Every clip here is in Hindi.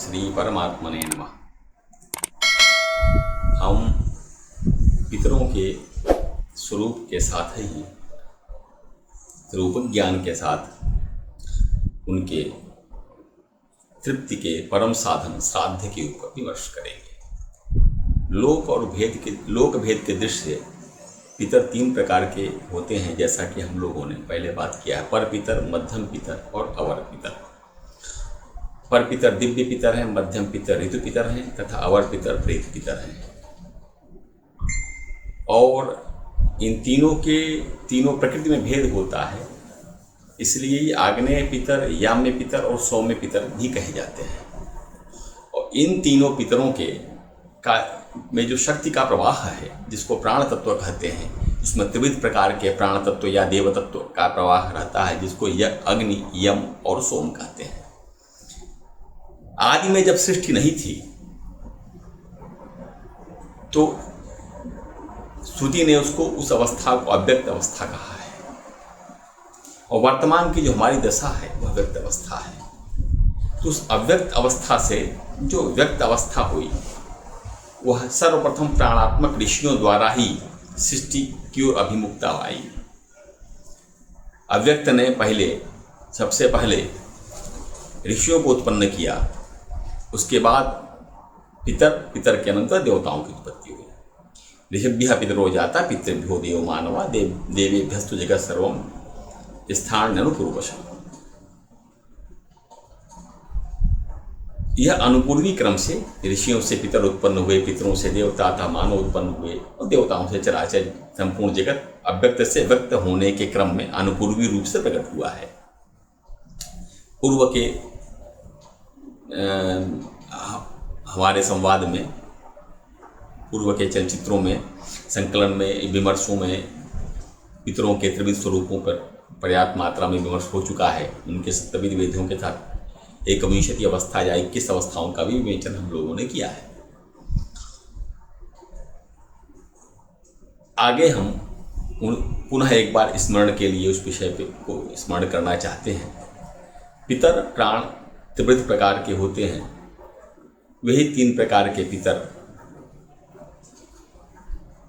श्री परमात्मने नमः। हम पितरों के स्वरूप के साथ ही रूप ज्ञान के साथ उनके तृप्ति के परम साधन श्राद्ध के ऊपर विमर्श करेंगे। लोक भेद के दृष्टि से पितर तीन प्रकार के होते हैं, जैसा कि हम लोगों ने पहले बात किया है। पर पितर, मध्यम पितर और अवर पितर। पर पितर दिव्य पितर हैं, मध्यम पितर ऋतु पितर हैं तथा अवर पितर प्रेत पितर हैं। और इन तीनों के तीनों प्रकृति में भेद होता है, इसलिए ये आग्नेय पितर, याम्य पितर और सौम्य पितर भी कहे जाते हैं। और इन तीनों पितरों के में जो शक्ति का प्रवाह है, जिसको प्राण तत्व कहते हैं, उसमें त्रिविध प्रकार के प्राण तत्व या देव तत्व का प्रवाह रहता है, जिसको अग्नि, यम और सोम कहते हैं। आदि में जब सृष्टि नहीं थी तो श्रुति ने उसको उस अवस्था को अव्यक्त अवस्था कहा है, और वर्तमान की जो हमारी दशा है वह व्यक्त अवस्था है। तो उस अव्यक्त अवस्था से जो व्यक्त अवस्था हुई वह सर्वप्रथम प्राणात्मक ऋषियों द्वारा ही सृष्टि की ओर अभिमुखता आई। अव्यक्त ने सबसे पहले ऋषियों को उत्पन्न किया, उसके बाद पितर के अनंतर देवताओं की उत्पत्ति हुई। ऋषिभ्यः पितरो जाता पितृभ्यो देव मानवा देवेभ्यस्तु जगत सर्वम स्थान अनुपूर्वशम्। यह अनुपूर्वी क्रम से ऋषियों से पितर उत्पन्न हुए, पितरों से देवता तथा मानव उत्पन्न हुए, और देवताओं से चराचर संपूर्ण जगत अव्यक्त से व्यक्त होने के क्रम में अनुपूर्वी रूप से प्रकट हुआ है। पूर्व के हमारे संवाद में, पूर्व के चलचित्रों में, संकलन में, विमर्शों में पितरों के त्रिविध स्वरूपों पर पर्याप्त मात्रा में विमर्श हो चुका है। उनके सप्तविध वेदों के साथ 21 अवस्था या 21 अवस्थाओं का भी विवेचन हम लोगों ने किया है। आगे हम पुनः एक बार स्मरण के लिए उस विषय को स्मरण करना चाहते हैं। पितर प्राण त्रिविध प्रकार के होते हैं। वही तीन प्रकार के पितर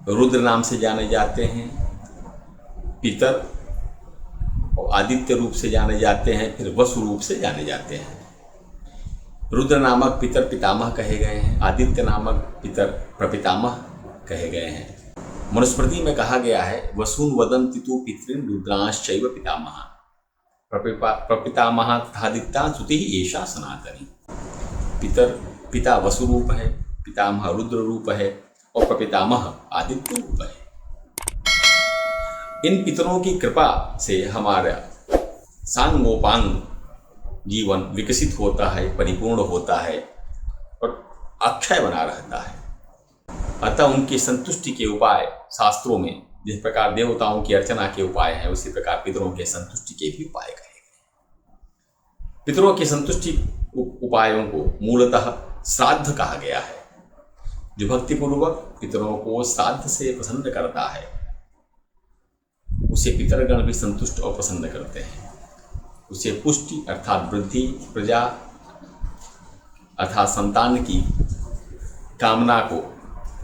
रुद्र नाम से जाने जाते हैं, पितर और आदित्य रूप से जाने जाते हैं, फिर वसु रूप से जाने जाते हैं। रुद्र नामक पितर पितामह कहे गए हैं, आदित्य नामक पितर प्रपितामह कहे गए हैं। मनुस्मृति में कहा गया है, वसून वदन्ति तु पितॄन् रुद्रांश्चैव पितामह प्रपितामह तथादित्या श्रुति एषा सनातनी। पिता वसु रूप है, पितामह रुद्र रूप है और प्रपितामह आदित्य रूप है। इन पितरों की कृपा से हमारा सांगोपांग जीवन विकसित होता है, परिपूर्ण होता है और अक्षय बना रहता है। अतः उनकी संतुष्टि के उपाय शास्त्रों में जिस प्रकार देवताओं की अर्चना के उपाय हैं, उसी प्रकार पितरों के संतुष्टि के भी उपाय कहे गए। पितरों की संतुष्टि उपायों को मूलतः श्राद्ध कहा गया है। जो भक्तिपूर्वक पितरों को श्राद्ध से प्रसन्न करता है, उसे पितरगण भी संतुष्ट और प्रसन्न करते हैं। उसे पुष्टि अर्थात वृद्धि, प्रजा अर्थात संतान की कामना को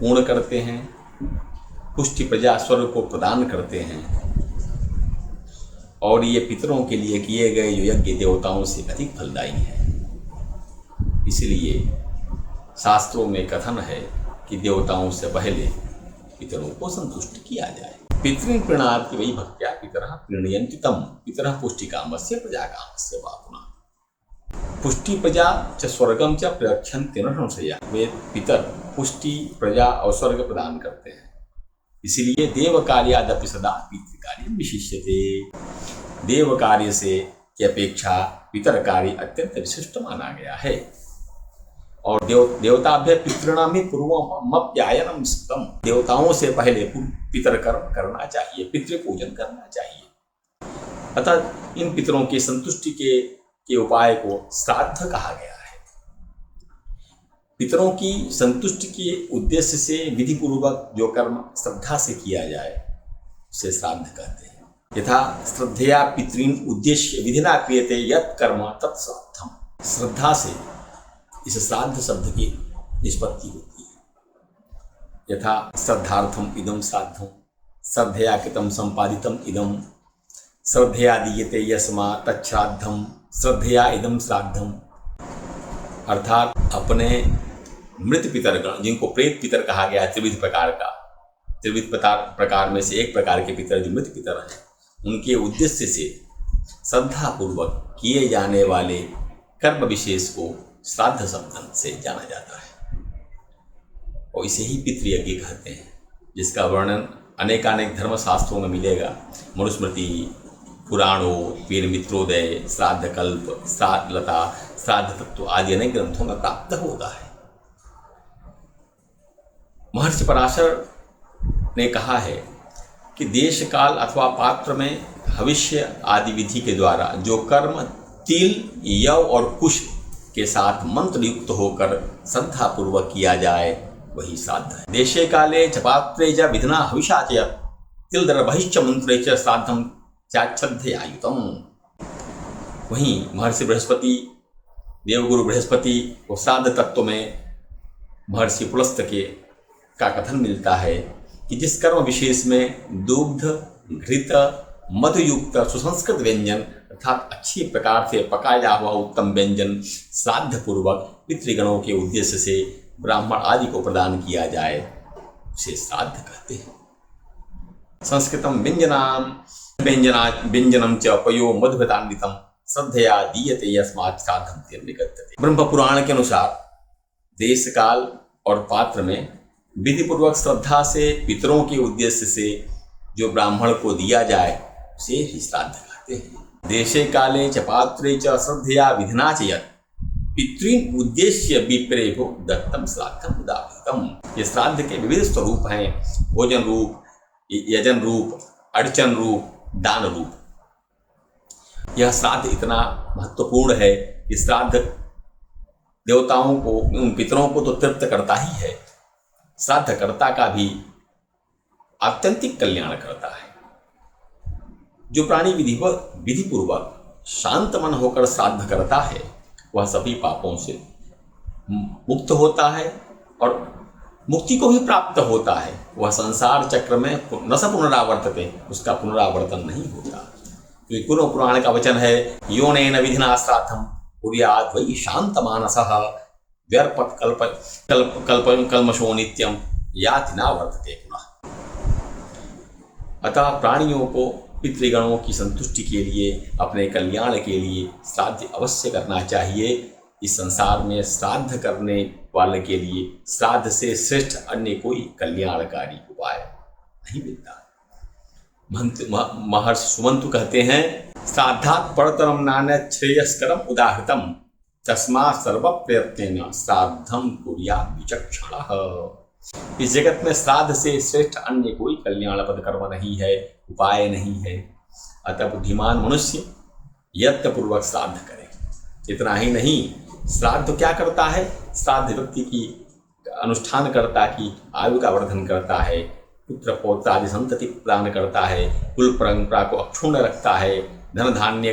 पूर्ण करते हैं। पुष्टि, प्रजा, स्वर्ग को प्रदान करते हैं। और ये पितरों के लिए किए गए जो यज्ञ देवताओं से अधिक फलदायी है। इसलिए शास्त्रों में कथन है कि देवताओं से पहले पितरों को संतुष्ट किया जाए। पितॄन् प्रीणाति वै भक्त्या पितरः प्रीणयन्ति तं पितरः पुष्टिकामस्य प्रजाकामस्य वा पुनः। पुष्टि, प्रजा च स्वर्गम च प्रयच्छन्ति न संशया। वे पितर पुष्टि, प्रजा और स्वर्ग प्रदान करते हैं। इसलिए देव कार्यादपि सदा पितृकार्यं विशिष्यते। देव कार्य से की अपेक्षा पितर कार्य अत्यंत विशिष्ट माना गया है। और देवताभ्य पितॄणामि पूर्वमप्यायनं सुतम। देवताओं से पहले पितर कर्म करना चाहिए, पितृ पूजन करना चाहिए। अतः इन पितरों की संतुष्टि के उपाय को श्राद्ध कहा गया है। पितरों की संतुष्टि के उद्देश्य से विधि पूर्वक जो कर्म श्रद्धा से किया जाए उसे श्राद्ध कहते हैं। यथा श्रद्धया पितॄन् उद्देश्य विधिना क्रियते यत् कर्म तत् श्राद्धम्। श्रद्धा से इस श्राद्ध शब्द की निष्पत्ति होती है। यथा श्रद्धार्थम इदम श्राद्धम, श्रद्धया कृतं संपादितम इदम, श्रद्धया दीयते यस्मात् तच्छ्राद्धम, श्रद्धया इदम श्राद्धम। अर्थात अपने मृत पितरगण, जिनको प्रेत पितर कहा गया है, त्रिविध प्रकार में से एक प्रकार के पितर जो मृत पितर हैं, उनके उद्देश्य से श्रद्धापूर्वक किए जाने वाले कर्म विशेष को श्राद्ध शब्द से जाना जाता है और इसे ही पितृयज्ञ कहते हैं, जिसका वर्णन अनेकानेक धर्मशास्त्रों में मिलेगा। मनुस्मृति, पुराणों, वीर मित्रोदय, श्राद्ध कल्प, श्राद्ध लता, श्राद्ध तत्व आदि अनेक ग्रंथों में प्राप्त होता है। महर्षि पराशर ने कहा है कि देश काल अथवा पात्र में भविष्य आदि विधि के द्वारा जो कर्म तिल, यव और कुश के साथ मंत्र युक्त होकर श्रद्धापूर्वक किया जाए वही श्राद्ध है। देशे काले च पात्रे च विधिना हविषा च तिलदर्भैश्च मंत्रे च श्राद्धम चाच्छद्धयायुतम। वहीं महर्षि बृहस्पति, देवगुरु बृहस्पति को श्राद्ध तत्व में महर्षि पुलस्त का कथन मिलता है कि जिस कर्म विशेष में दुग्ध, घृत, मधुयुक्त सुसंस्कृत व्यंजन अर्थात अच्छी प्रकार से पकाया हुआ उत्तम व्यंजन श्राद्ध पूर्वक पितृगणों के उद्देश्य से ब्राह्मण आदि को प्रदान किया जाए उसे श्राद्ध कहते हैं। संस्कृतम व्यंजनम च पयो मधुभतान्वितम श्रद्धया दीयते यस्मात् श्राद्धम निर्निगत्यते। ब्रह्म पुराण के अनुसार देश काल और पात्र में विधि पूर्वक श्रद्धा से पितरों के उद्देश्य से जो ब्राह्मण को दिया जाए उसे ही श्राद्ध कहते हैं। देशे काले च पात्रे च श्रद्धया विधिना च यत् पितृन उद्देश्य विप्रेभो दत्तम श्राद्धम उदाहृतम। ये श्राद्ध के विविध स्वरूप हैं, भोजन रूप, यजन रूप, अर्चन रूप, दान रूप। यह श्राद्ध इतना महत्वपूर्ण है कि श्राद्ध देवताओं को, उन पितरों को तो तृप्त करता ही है, श्राद्धकर्ता का भी आत्यंतिक कल्याण करता है। जो प्राणी विधि पूर्वक शांत मन होकर श्राद्ध करता है वह सभी पापों से मुक्त होता है और मुक्ति को भी प्राप्त होता है। वह संसार चक्र में न स पुनरावर्तते, उसका पुनरावर्तन नहीं होता। क्योंकि पुनः पुराण का वचन है, योनेन विधिना श्राद्धम कुर्यात् वै शांत मानसः व्यर्पत कल्मषो नित्यम याति न वर्तते पुनः। अतः प्राणियों को पितृगणों की संतुष्टि के लिए, अपने कल्याण के लिए श्राद्ध अवश्य करना चाहिए। इस संसार में श्राद्ध करने वाले के लिए श्राद्ध से श्रेष्ठ अन्य कोई कल्याणकारी उपाय नहीं मिलता। महर्षि सुमंतु कहते हैं, श्राद्धात् परतरम नान्यत् श्रेयस्करम उदाहृतम तस्मात् सर्व प्रयत्नेन श्राद्धम कुर्यात् विचक्षणः। इस जगत में श्राद्ध से श्रेष्ठ अन्य कोई कल्याणप्रद कर्म नहीं है, उपाय नहीं है। अतः बुद्धिमान मनुष्य यत्नपूर्वक श्राद्ध करे। इतना ही नहीं, श्राद्ध क्या करता है? श्राद्ध व्यक्ति की अनुष्ठान करता की आयु का वर्धन करता है, पुत्र पौत्र आदि संतति प्रदान करता है, कुल परंपरा को अक्षुण्ण रखता है, धन धान्य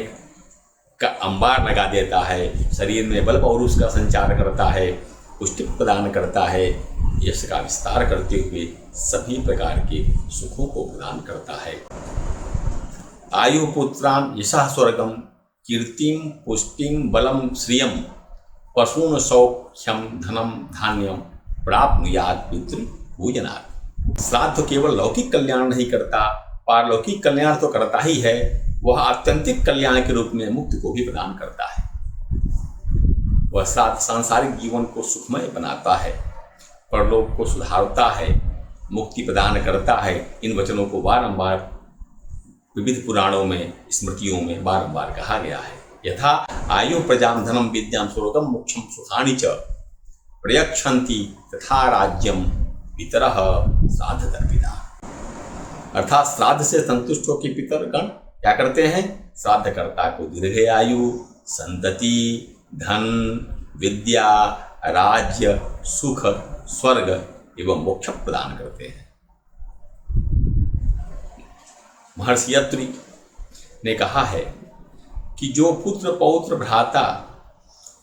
का अंबार लगा देता है, शरीर में बल पौरुष का संचार करता है, पुष्टि प्रदान करता है, यश का विस्तार करते हुए सभी प्रकार के सुखों को प्रदान करता है। आयु पुत्रान यशः स्वर्गम कीर्तिम पुष्टिम बलम श्रियम पशून सौख्यम धनम धान्यम प्राप्नुयात् पितृपूजनात्। श्राद्ध केवल लौकिक कल्याण नहीं करता, पारलौकिक कल्याण तो करता ही है, वह आत्यंतिक कल्याण के रूप में मुक्ति को भी प्रदान करता है। वह श्राद्ध सांसारिक जीवन को सुखमय बनाता है, परलोक को सुधारता है, मुक्ति प्रदान करता है। इन वचनों को बारंबार विविध पुराणों में, स्मृतियों में बारंबार कहा गया है। यथा आयु प्रजाम धनम विद्याम स्वर्गम मोक्षम सुखानि च प्रयक्षन्ति तथा राज्यम पितरः श्राद्ध तर्पिता। अर्थात श्राद्ध से संतुष्ट होकर पितरगण क्या करते हैं? श्राद्धकर्ता को दीर्घ आयु, संतति, धन, विद्या, राज्य, सुख, स्वर्ग एवं मोक्ष प्रदान करते हैं। महर्षि अत्रि ने कहा है कि जो पुत्र पौत्र भ्राता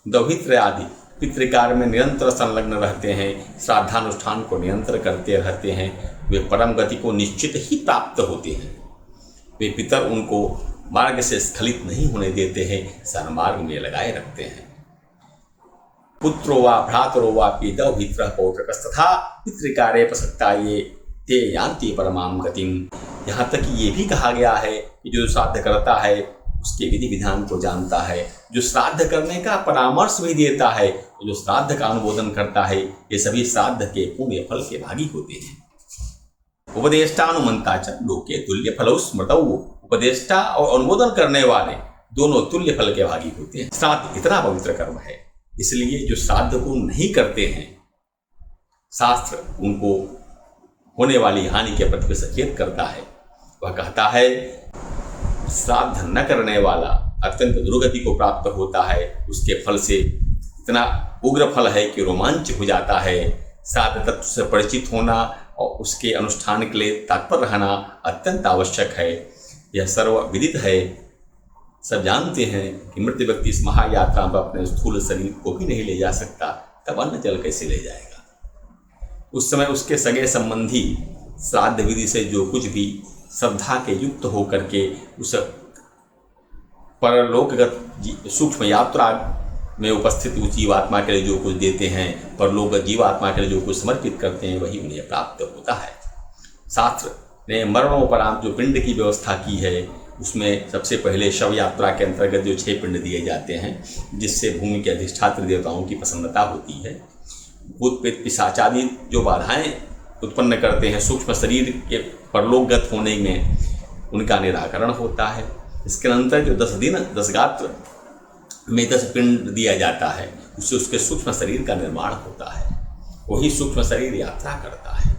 दौहित्र आदि पितृकार्य में निरंतर संलग्न रहते हैं, श्राद्धानुष्ठान को निरंतर करते रहते हैं, वे परम गति को निश्चित ही प्राप्त होते हैं। वे पितर उनको मार्ग से स्खलित नहीं होने देते हैं, सन्मार्ग में लगाए रखते हैं। पुत्रो वा भ्रातरो वा पितौ भित्रः पौत्रकस्तथा पितृकार्ये प्रसक्ता ये ते यान्ति परमां गतिम। यहाँ तक कि ये भी कहा गया है कि जो श्राद्ध करता है उसके विधि विधान को जानता है, जो श्राद्ध करने का परामर्श भी देता है, जो श्राद्ध का अनुमोदन करता है, ये सभी श्राद्ध के पुण्य फल के भागी होते हैं। उपदेष्टानुमंता च लोके तुल्य फलौ स्मृतौ। उपदेष्टा और अनुमोदन करने वाले दोनों तुल्य फल के भागी होते हैं। श्राद्ध इतना पवित्र कर्म है, इसलिए जो श्राद्ध को नहीं करते हैं, शास्त्र उनको होने वाली हानि के प्रति सचेत करता है। वह कहता है श्राद्ध न करने वाला अत्यंत दुर्गति को प्राप्त होता है, उसके फल से इतना उग्र फल है कि रोमांच हो जाता है। श्राद्ध तत्व से परिचित होना और उसके अनुष्ठान के लिए तत्पर रहना अत्यंत आवश्यक है। यह सर्वविदित है, सब जानते हैं कि मृत व्यक्ति इस महायात्रा पर अपने स्थूल शरीर को भी नहीं ले जा सकता, तब अन्न जल कैसे ले जाएगा। उस समय उसके सगे संबंधी श्राद्ध विधि से जो कुछ भी श्रद्धा के युक्त होकर के उस परलोकगत सूक्ष्म यात्रा में उपस्थित उस जीवात्मा के लिए जो कुछ देते हैं, परलोक जीवात्मा के लिए जो कुछ समर्पित करते हैं, वही उन्हें प्राप्त होता है। शास्त्र ने मरणोपरांत जो पिंड की व्यवस्था की है, उसमें सबसे पहले शव यात्रा के अंतर्गत जो 6 पिंड दिए जाते हैं, जिससे भूमि के अधिष्ठात्र देवताओं की प्रसन्नता होती है। भूत प्रेत पिशाचादि जो बाधाएं उत्पन्न करते हैं सूक्ष्म शरीर के परलोकगत होने में, उनका निराकरण होता है। इसके अंतर जो 10 दिन 10 गात्र में 10 पिंड दिया जाता है, उससे उसके सूक्ष्म शरीर का निर्माण होता है। वही सूक्ष्म शरीर यात्रा करता है।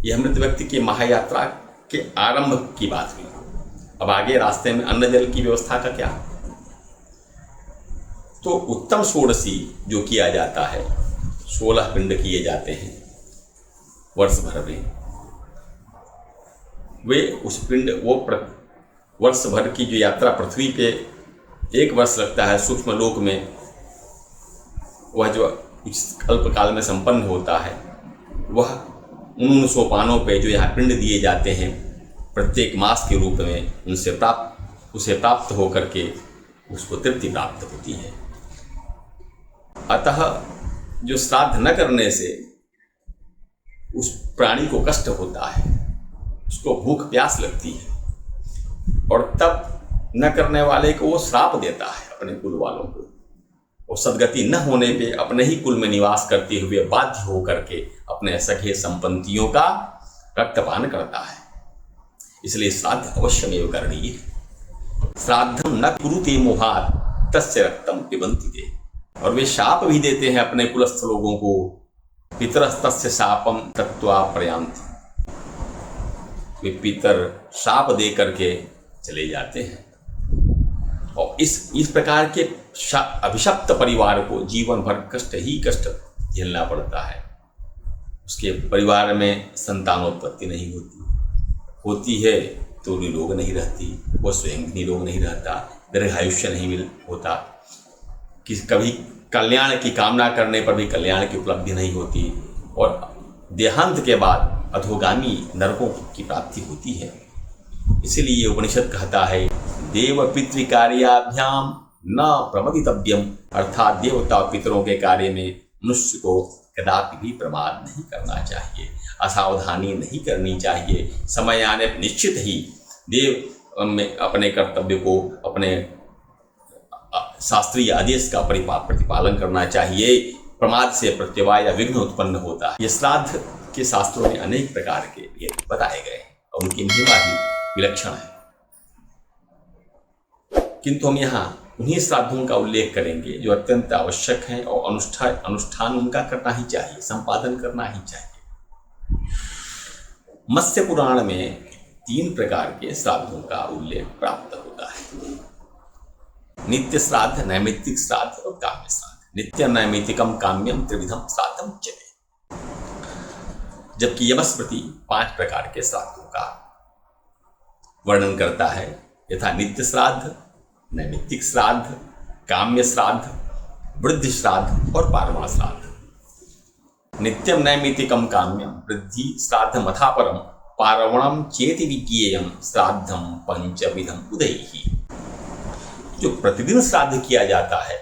यह मृत व्यक्ति की महायात्रा के आरंभ की बात हुई। अब आगे रास्ते में अन्न जल की व्यवस्था का क्या? तो उत्तम षोडशी जो किया जाता है, 16 पिंड किए जाते हैं वर्ष भर में। वे उस पिंड वर्ष भर की जो यात्रा पृथ्वी पे 1 वर्ष लगता है, सूक्ष्म लोक में वह जो अल्पकाल में संपन्न होता है, वह उन सोपानों पे जो यहाँ पिंड दिए जाते हैं प्रत्येक मास के रूप में, उसे प्राप्त होकर के उसको तृप्ति प्राप्त होती है। अतः जो श्राद्ध न करने से उस प्राणी को कष्ट होता है, उसको भूख प्यास लगती है, और तब न करने वाले को वो श्राप देता है अपने कुल वालों को। और सद्गति न होने पे अपने ही कुल में निवास करते हुए बाध्य होकर के अपने सखे संपत्तियों का रक्तपान करता है। इसलिए श्राद्ध अवश्यमेव करणीय है। श्राद्धम न कुरुते मोहात् तस्य रक्तम पिबन्ति ते। और वे शाप भी देते हैं अपने कुलस्थ लोगों को, पितरस्तस्य शापम तत्वा प्रयान्ति। वे पितर शाप दे करके चले जाते हैं, और इस प्रकार के अभिशप्त परिवार को जीवन भर कष्ट ही कष्ट झेलना पड़ता है। उसके परिवार में संतानोत्पत्ति नहीं होती है तो निरोग नहीं रहती, वो स्वयं निरोग नहीं रहता, दीर्घायुष्य नहीं होता, कभी कल्याण की कामना करने पर भी कल्याण की उपलब्धि नहीं होती, और देहांत के बाद अधोगामी नरकों की प्राप्ति होती है। इसीलिए उपनिषद कहता है देव पितृकार्याभ्याम न प्रमदितव्यम, अर्थात देवता पितरों के कार्य में मनुष्य को कदापि भी प्रमाद नहीं करना चाहिए, असावधानी नहीं करनी चाहिए। समय आने पर निश्चित ही देव में अपने कर्तव्य को, अपने शास्त्रीय आदेश का प्रतिपालन करना चाहिए। प्रमाद से प्रत्यवाय या विघ्न उत्पन्न होता है। ये श्राद्ध के शास्त्रों में अनेक प्रकार के ये बताए गए और उनकी महिमा भी विलक्षण है, किंतु हम यहाँ उन्हीं श्राद्धों का उल्लेख करेंगे जो अत्यंत आवश्यक हैं और अनुष्ठान उनका करना ही चाहिए, संपादन करना ही चाहिए। मत्स्य पुराण में 3 प्रकार के श्राद्धों का उल्लेख प्राप्त होता है, नित्य श्राद्ध, नैमित्तिक श्राद्ध और काम्य श्राद्ध। नित्य नैमित्तिकम काम्यम त्रिविधम श्राद्धम उच्यते। जबकि यमस्मृति 5 प्रकार के श्राद्धों का वर्णन करता है, यथा नित्य श्राद्ध, नैमित्तिक श्राद्ध, काम्य श्राद्ध वृद्धि श्राद्ध और पार्वण श्राद्ध। नित्यम नैमितिकम काम्यम वृद्धि श्राद्ध मथापरम पार्वणम चेति विज्ञेयम श्राद्धम पंचविधम उदयी। जो प्रतिदिन श्राद्ध किया जाता है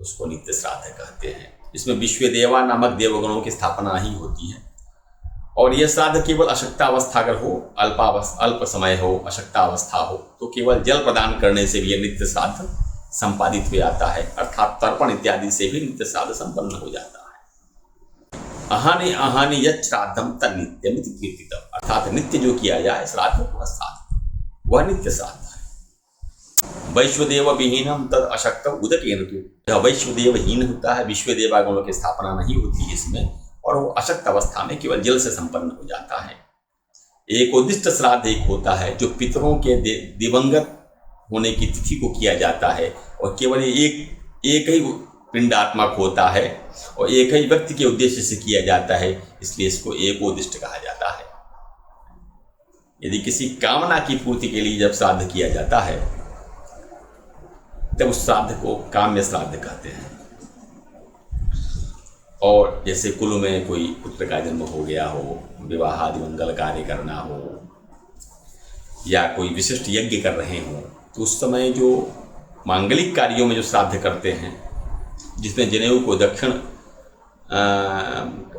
उसको नित्य श्राद्ध कहते हैं। इसमें विश्व देवा नामक देवगणों की स्थापना ही होती है और यह श्राद्ध केवल अशक्तावस्था अगर हो, अल्प समय हो, अशक्तावस्था हो तो केवल जल प्रदान करने से भी यह नित्य श्राद्ध संपादित हो जाता है, अर्थात तर्पण इत्यादि से भी नित्य श्राद्ध संपन्न हो जाता है। अहानि अहानि यत् श्राद्धम तन्नित्यम इति कीर्तितम्, अर्थात नित्य जो किया जाए श्राद्ध वह नित्य श्राद्ध है। वैश्वदेव विहीनम तद अशक्त उदकेन तु, यह वैश्वदेवहीन होता है, विश्वदेवागणों की स्थापना नहीं होती इसमें और वो अशक्त अवस्था में केवल जल से संपन्न हो जाता है। एक उद्दिष्ट श्राद्ध एक होता है जो पितरों के दिवंगत होने की तिथि को किया जाता है और केवल एक ही पिंडात्मक होता है और एक ही व्यक्ति के उद्देश्य से किया जाता है, इसलिए इसको एकोदिष्ट कहा जाता है। यदि किसी कामना की पूर्ति के लिए जब श्राद्ध किया जाता है तब उस श्राद्ध को काम्य श्राद्ध कहते हैं। और जैसे कुल में कोई पुत्र का जन्म हो गया हो, विवाह आदि मंगल कार्य करना हो या कोई विशिष्ट यज्ञ कर रहे हो तो उस समय जो मांगलिक कार्यों में जो श्राद्ध करते हैं, जिसमें जनेऊ को दक्षिण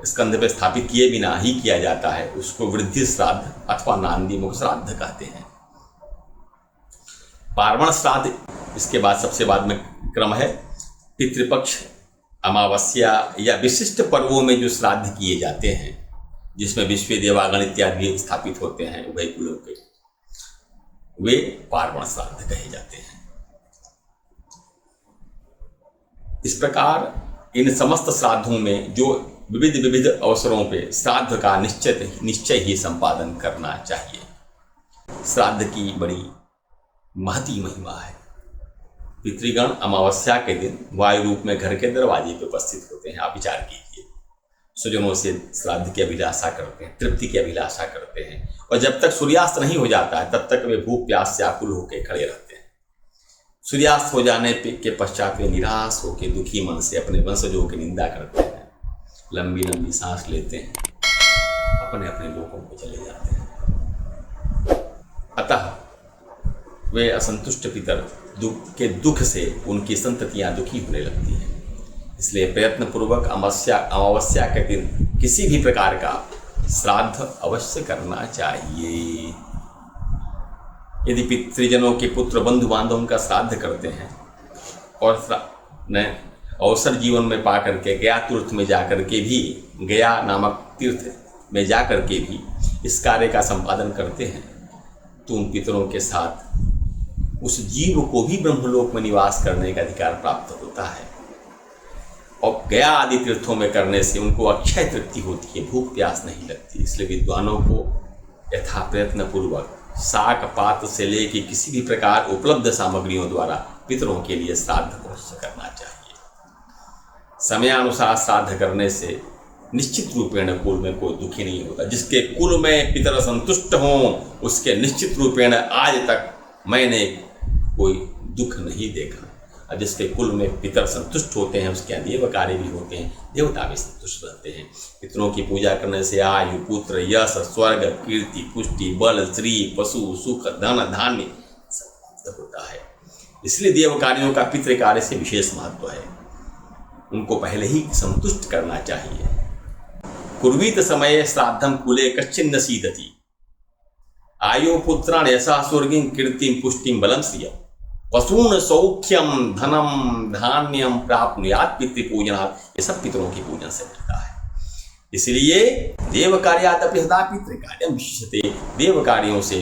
स्कंध पे स्थापित किए बिना ही किया जाता है, उसको वृद्धि श्राद्ध अथवा नांदी मुख श्राद्ध कहते हैं। पार्वण श्राद्ध इसके बाद सबसे बाद में क्रम है। पितृपक्ष, अमावस्या या विशिष्ट पर्वों में जो श्राद्ध किए जाते हैं जिसमें विश्व देवागण इत्यादि स्थापित होते हैं उभय कुलों के, वे पार्वण श्राद्ध कहे जाते हैं। इस प्रकार इन समस्त श्राद्धों में जो विविध अवसरों पे श्राद्ध का निश्चय ही संपादन करना चाहिए। श्राद्ध की बड़ी महती महिमा है। पितृगण अमावस्या के दिन वायु रूप में घर के दरवाजे पे उपस्थित होते हैं। आप विचार कीजिए, स्वजनों से श्राद्ध की अभिलाषा करते हैं, तृप्ति की अभिलाषा करते हैं और जब तक सूर्यास्त नहीं हो जाता है तब तक वे भूख प्यास से आकुल होकर खड़े रहते हैं। सूर्यास्त हो जाने के पश्चात वे निराश होकर दुखी मन से अपने वंशजों की निंदा करते हैं, लंबी लंबी सांस लेते हैं, अपने अपने लोगों को चले जाते हैं। अतः वे असंतुष्ट पितर दुख से उनकी संततियां दुखी होने लगती हैं। इसलिए प्रयत्नपूर्वक अमावस्या के दिन किसी भी प्रकार का श्राद्ध अवश्य करना चाहिए। यदि पितृजनों के पुत्र बंधु बांधव उनका श्राद्ध करते हैं और अवसर जीवन में पा करके गया तीर्थ में जाकर के भी, गया नामक तीर्थ में जाकर के भी इस कार्य का संपादन करते हैं तो उन पितरों के साथ उस जीव को भी ब्रह्मलोक में निवास करने का अधिकार प्राप्त होता है। और गया आदि तीर्थों में करने से उनको अक्षय तृप्ति होती है, भूख प्यास नहीं लगती। इसलिए विद्वानों को यथा प्रयत्न पूर्वक शाक पात से लेकर किसी भी प्रकार उपलब्ध सामग्रियों द्वारा पितरों के लिए श्राद्ध अवश्य करना चाहिए। समयानुसार श्राद्ध करने से निश्चित रूपेण कुल में कोई दुखी नहीं होता। जिसके कुल में पितर संतुष्ट हों उसके निश्चित रूपेण आज तक मैंने कोई दुख नहीं देखा। और जिसके कुल में पितर संतुष्ट होते हैं उसके देव कार्य भी होते हैं, देवता भी संतुष्ट रहते हैं। पितरों की पूजा करने से आयु, पुत्र, यश, स्वर्ग, कीर्ति, पुष्टि, बल, श्री, पशु, सुख, धन, धान्य सब होता है। इसलिए देव कार्यों का पितृ कार्य से विशेष महत्व है। उनको पहले ही संतुष्ट करना चाहिए। कुर्वीत समय श्राद्धम कुले कश्चिन्न सीदति आयो पुत्राण यशा स्वर्गिं कीर्तिं पुष्टिं बलं श्रियं पशून सौख्यम धनम धान्यम प्राप्नुयात् पितृपूजनात्। ये सब पितरों की पूजन से मिलता है। इसलिए देव कार्यादपि सदा पितृ कार्यम विशिष्यते। देव कार्यों से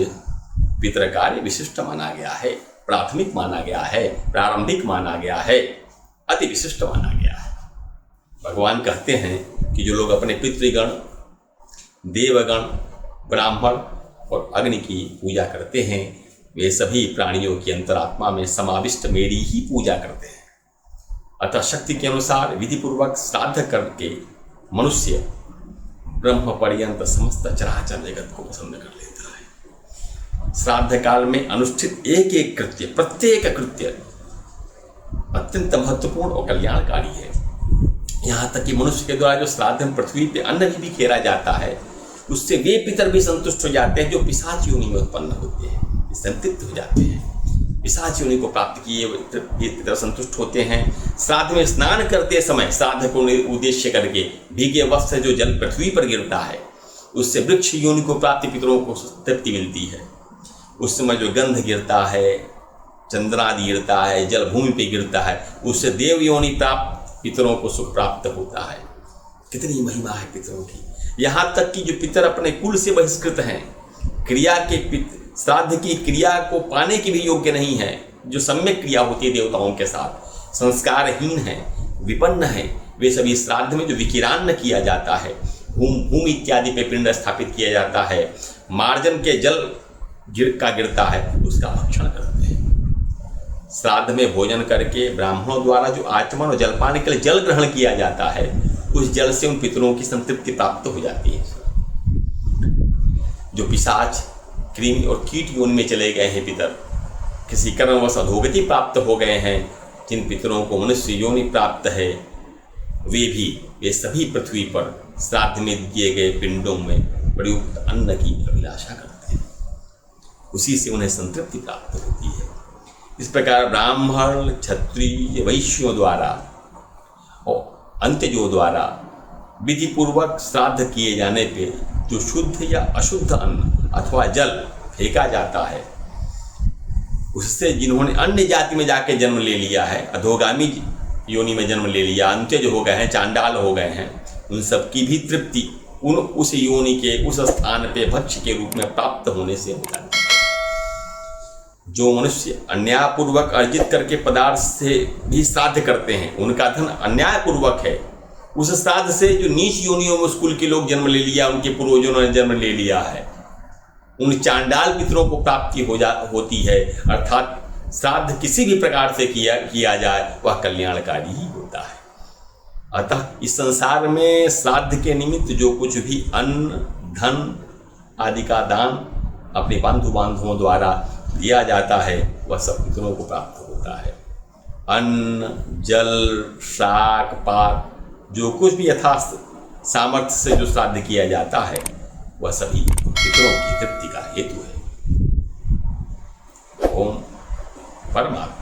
पितृ कार्य विशिष्ट माना गया है, प्राथमिक माना गया है, प्रारंभिक माना गया है, अति विशिष्ट माना गया है। भगवान कहते हैं कि जो लोग अपने पितृगण, देवगण, ब्राह्मण और अग्नि की पूजा करते हैं वे सभी प्राणियों की अंतरात्मा में समाविष्ट मेरी ही पूजा करते हैं। अतः शक्ति के अनुसार विधि पूर्वक श्राद्ध करके मनुष्य ब्रह्म पर्यंत समस्त चराचर जगत को प्रसन्न कर लेता है। श्राद्ध काल में अनुष्ठित एक एक कृत्य, प्रत्येक कृत्य अत्यंत महत्वपूर्ण और कल्याणकारी है। यहाँ तक कि मनुष्य के द्वारा जो श्राद्ध में पृथ्वी पे अन्न भी बिखेरा जाता है, उससे वे पितर भी संतुष्ट हो जाते हैं जो पिशाच योनि में उत्पन्न होते हैं, संतृप्त हो जाते हैं। पिशाच योनि को प्राप्त किए पितर संतुष्ट होते हैं। श्राद्ध में स्नान करते समय श्राद्ध को उद्देश्य करके भीगे वस्त्र जो जल पृथ्वी पर गिरता है, उससे वृक्ष योनि को प्राप्त पितरों को तृप्ति मिलती है। उस समय जो गंध गिरता है, चंद्रादि गिरता है, जल भूमि पे गिरता है, उससे देव योनि प्राप्त पितरों को सुख प्राप्त होता है। कितनी महिमा है पितरों की। यहाँ तक कि जो पितर अपने कुल से बहिष्कृत हैं, क्रिया के श्राद्ध की क्रिया को पाने के भी योग्य नहीं है, जो सम्यक क्रिया होती है देवताओं के साथ, संस्कारहीन है, विपन्न है, वे सभी श्राद्ध में जो विकिरान्न किया जाता है, भूमि इत्यादि पे पिंड स्थापित किया जाता है, मार्जन के जल गिरता है, उसका भक्षण करते हैं। श्राद्ध में भोजन करके ब्राह्मणों द्वारा जो आचमन और जलपान के लिए जल ग्रहण किया जाता है, उस जल से उन पितरों की संतृप्ति प्राप्त हो जाती है। जो पिशाच, कृमि और कीट योनि में चले गए हैं पितर, किसी कर्मवश अधोगति प्राप्त हो गए हैं, जिन पितरों को मनुष्य योनि प्राप्त है, वे सभी पृथ्वी पर श्राद्ध में दिए गए पिंडों में प्रयुक्त अन्न की अभिलाषा करते हैं, उसी से उन्हें संतृप्ति प्राप्त होती है। इस प्रकार ब्राह्मण, क्षत्रिय, वैश्यों द्वारा और अंत्यजों द्वारा विधि पूर्वक श्राद्ध किए जाने पे जो शुद्ध या अशुद्ध अन्न अथवा जल फेंका जाता है, उससे जिन्होंने अन्य जाति में जाके जन्म ले लिया है, अधोगामी योनि में जन्म ले लिया, अंत्यज हो गए हैं, चांडाल हो गए हैं, उन सबकी भी तृप्ति उस योनि के उस स्थान पे भक्ष्य के रूप में प्राप्त होने से हो जाती है। जो मनुष्य अन्यायपूर्वक अर्जित करके पदार्थ से भी श्राद्ध करते हैं, उनका धन अन्यायपूर्वक है। उस श्राद्ध से जो नीच योनियों में उस कुल के लोग जन्म ले लिया, उनके पूर्वजों ने जन्म ले लिया है, उन चांडाल पितरों को प्राप्ति होती है। अर्थात श्राद्ध किसी भी प्रकार से किया जाए वह कल्याणकारी ही होता है। अतः इस संसार में श्राद्ध के निमित्त जो कुछ भी अन्न, धन आदि का दान अपने बंधु बांधवों द्वारा दिया जाता है, वह सब पितरों को प्राप्त होता है। अन्न, जल, शाक, पाक, जो कुछ भी यथास्थ सामर्थ्य से जो श्राद्ध किया जाता है, वह सभी पितरों की तृप्ति का हेतु है। ओम परमात्मा।